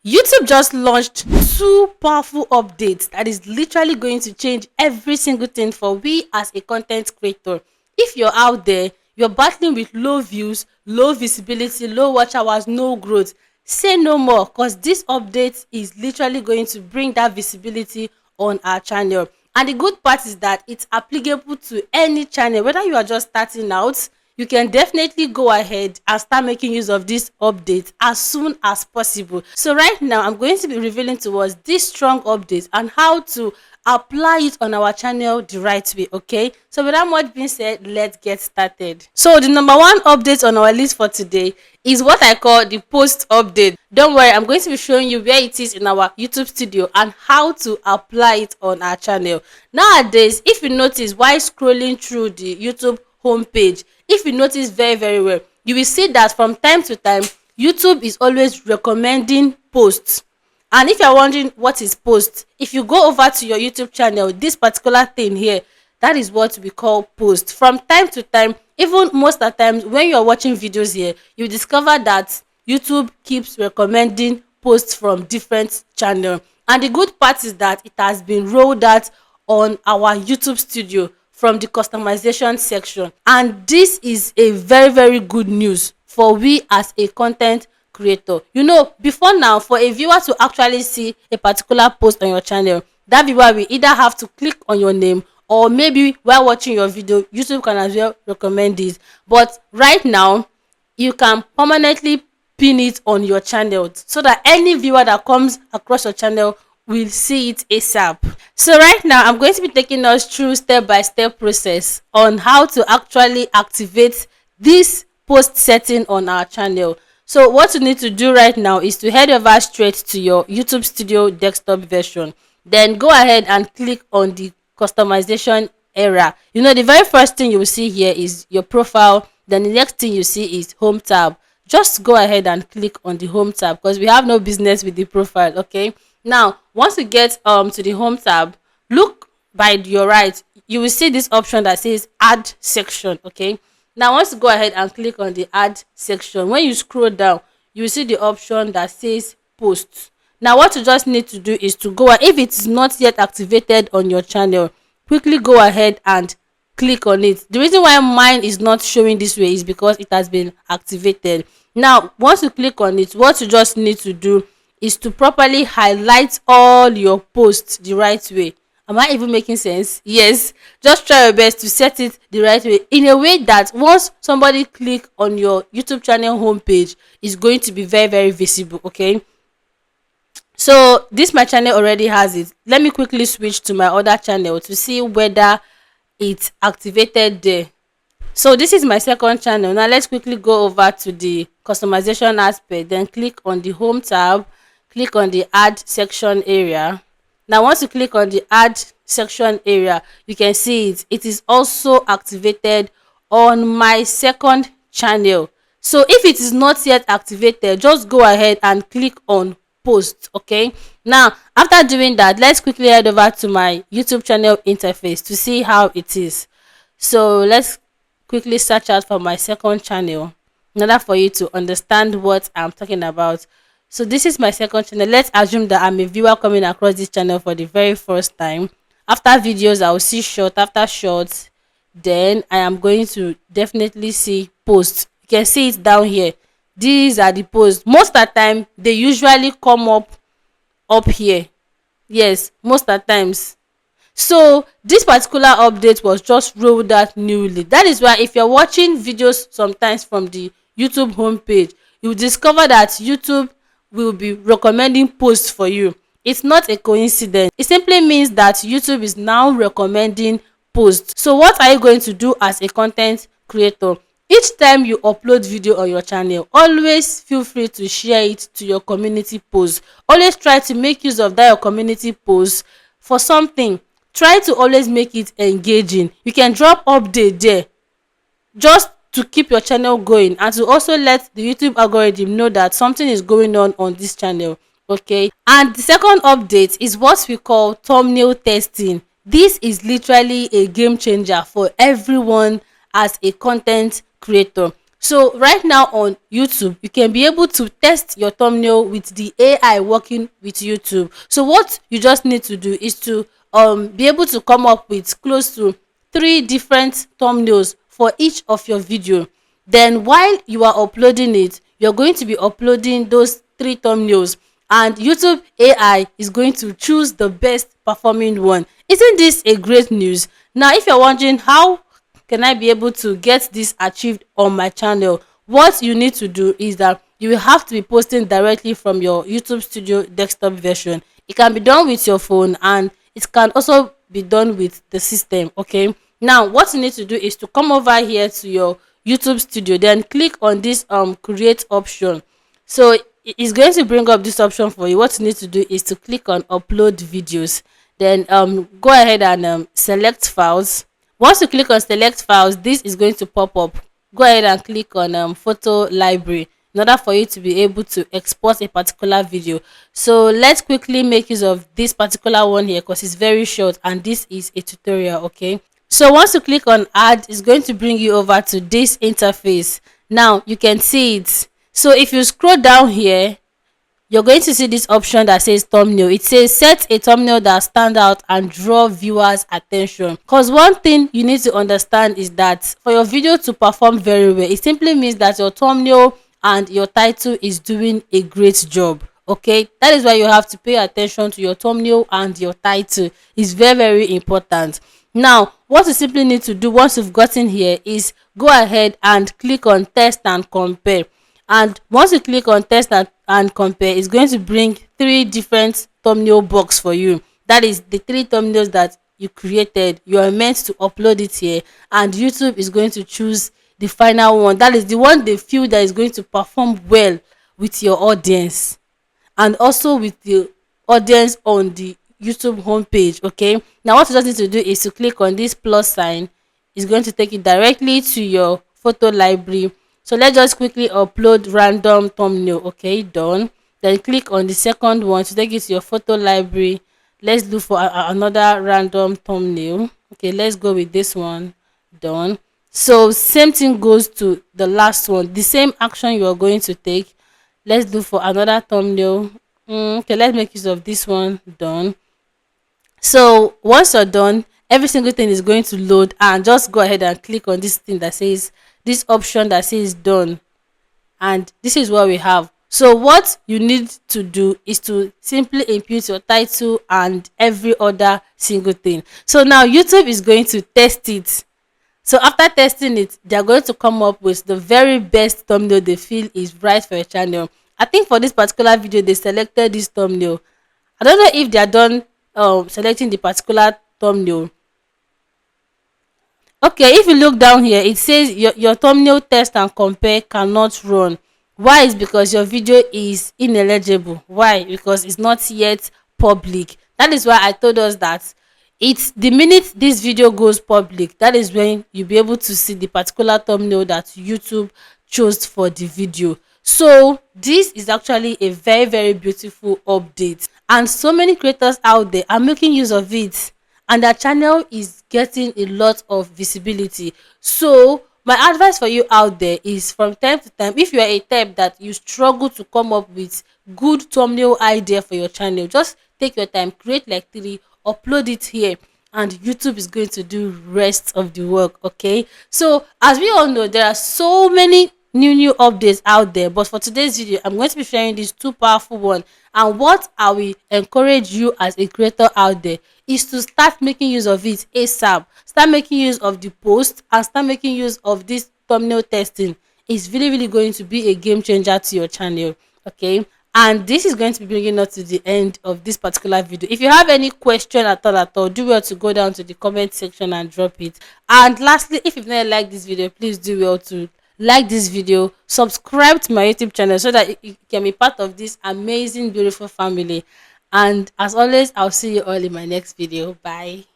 YouTube just launched two powerful updates that is literally going to change every single thing for we as a content creator. If you're out there, you're battling with low views, low visibility, low watch hours, no growth, say no more, because this update is literally going to bring that visibility on our channel. And the good part is that it's applicable to any channel, whether you are just starting out. You can definitely go ahead and start making use of this update as soon as possible. So right now, I'm going to be revealing to us this strong update and how to apply it on our channel the right way. Okay, so without much being said, let's get started. So the number one update on our list for today is what I call the post update. Don't worry, I'm going to be showing you where it is in our YouTube studio and how to apply it on our channel. Nowadays, if you notice while scrolling through the YouTube homepage, if you notice very well, you will see that from time to time YouTube is always recommending posts. And if you're wondering what is post, if you go over to your YouTube channel, this particular thing here, that is what we call post. From time to time, even most of the times when you're watching videos here, you discover that YouTube keeps recommending posts from different channels. And the good part is that it has been rolled out on our YouTube studio from the customization section, and this is a very good news for we as a content creator. You know, before now, for a viewer to actually see a particular post on your channel, that viewer will either have to click on your name, or maybe while watching your video, YouTube can as well recommend this. But right now, you can permanently pin it on your channel so that any viewer that comes across your channel will see it ASAP. So right now, I'm going to be taking us through step-by-step process on how to actually activate this post setting on our channel. So what you need to do right now is to head over straight to your YouTube Studio desktop version. Then go ahead and click on the customization area. You know, the very first thing you will see here is your profile. Then the next thing you see is home tab. Just go ahead and click on the home tab because we have no business with the profile. Okay, now once you get to the home tab, look by your right, you will see this option that says add section. Okay, now once you go ahead and click on the add section, when you scroll down, you will see the option that says post. Now what you just need to do is to go, if it is not yet activated on your channel, quickly go ahead and click on it. The reason why mine is not showing this way is because it has been activated. Now once you click on it, what you just need to do is to properly highlight all your posts the right way. Am I even making sense? Yes, just try your best to set it the right way, in a way that once somebody click on your YouTube channel homepage, it's going to be very visible. Okay, so this my channel already has it. Let me quickly switch to my other channel to see whether it's activated there. So this is my second channel. Now let's quickly go over to the customization aspect, then click on the home tab, click on the add section area. Now once you click on the add section area, you can see it is also activated on my second channel. So if it is not yet activated, just go ahead and click on post. Okay, now after doing that, let's quickly head over to my YouTube channel interface to see how it is. So let's quickly search out for my second channel in order for you to understand what I'm talking about. So this is my second channel. Let's assume that I'm a viewer coming across this channel for the very first time. After videos, I will see short after shorts. Then I am going to definitely see posts. You can see it down here. These are the posts. Most of the time, they usually come up here. Yes, most of the times. So this particular update was just rolled out newly. That is why if you're watching videos sometimes from the YouTube homepage, you discover that YouTube will be recommending posts for you. It's not a coincidence. It simply means that YouTube is now recommending posts. So what are you going to do as a content creator? Each time you upload video on your channel, always feel free to share it to your community post. Always try to make use of that your community post for something. Try to always make it engaging. You can drop update there just to keep your channel going and to also let the YouTube algorithm know that something is going on this channel. Okay, and the second update is what we call thumbnail testing. This is literally a game changer for everyone as a content creator. So right now on YouTube, you can be able to test your thumbnail with the AI working with YouTube. So what you just need to do is to be able to come up with close to 3 different thumbnails for each of your video. Then while you are uploading it, you're going to be uploading those 3 thumbnails, and YouTube AI is going to choose the best performing one. Isn't this a great news? Now if you're wondering how can I be able to get this achieved on my channel, what you need to do is that you will have to be posting directly from your YouTube Studio desktop version. It can be done with your phone, and it can also be done with the system. Okay, now what you need to do is to come over here to your YouTube Studio, then click on this create option. So it's going to bring up this option for you. What you need to do is to click on upload videos, then go ahead and select files. Once you click on select files, this is going to pop up. Go ahead and click on photo library in order for you to be able to export a particular video. So let's quickly make use of this particular one here because it's very short and this is a tutorial. Okay, so once you click on add, it's going to bring you over to this interface. Now you can see it. So if you scroll down here, you're going to see this option that says thumbnail. It says set a thumbnail that stand out and draw viewers attention. Because one thing you need to understand is that for your video to perform very well, it simply means that your thumbnail and your title is doing a great job. Okay, that is why you have to pay attention to your thumbnail and your title. It's very, very important. Now what you simply need to do once you've gotten here is go ahead and click on test and compare. And once you click on test and compare, it's going to bring 3 different thumbnail box for you. That is the 3 thumbnails that you created. You are meant to upload it here, and YouTube is going to choose the final one. That is the one they feel that is going to perform well with your audience and also with the audience on the YouTube homepage. Okay, now what you just need to do is to click on this plus sign. It's going to take you directly to your photo library. So let's just quickly upload random thumbnail. Okay, done. Then click on the second one to take it to your photo library. Let's look for another random thumbnail. Okay, let's go with this one. Done. So same thing goes to the last one. The same action you are going to take. Let's look for another thumbnail. Okay, let's make use of this one. Done. So once you're done, every single thing is going to load, and just go ahead and click on this thing that says this option that says done, and this is what we have. So what you need to do is to simply input your title and every other single thing. So now YouTube is going to test it. So after testing it, they are going to come up with the very best thumbnail they feel is right for your channel. I think for this particular video they selected this thumbnail. I don't know if they are done selecting the particular thumbnail. Okay, if you look down here, it says your thumbnail test and compare cannot run. Why? Is because your video is ineligible. Why? Because it's not yet public. That is why I told us that it's the minute this video goes public, that is when you'll be able to see the particular thumbnail that YouTube chose for the video. So this is actually a very, very beautiful update, and so many creators out there are making use of it, and their channel is getting a lot of visibility. So my advice for you out there is, from time to time, if you are a type that you struggle to come up with good thumbnail idea for your channel, just take your time, create like 3, upload it here, and YouTube is going to do rest of the work. Okay, so as we all know, there are so many new updates out there, but for today's video I'm going to be sharing these 2 powerful one. And what I will encourage you as a creator out there is to start making use of it ASAP. Start making use of the post and start making use of this thumbnail testing. It's really, really going to be a game changer to your channel. Okay, and this is going to be bringing us to the end of this particular video. If you have any question at all, do well to go down to the comment section and drop it. And lastly, if you've not liked this video, please do well to like this video, subscribe to my YouTube channel so that you can be part of this amazing, beautiful family. And as always, I'll see you all in my next video. Bye.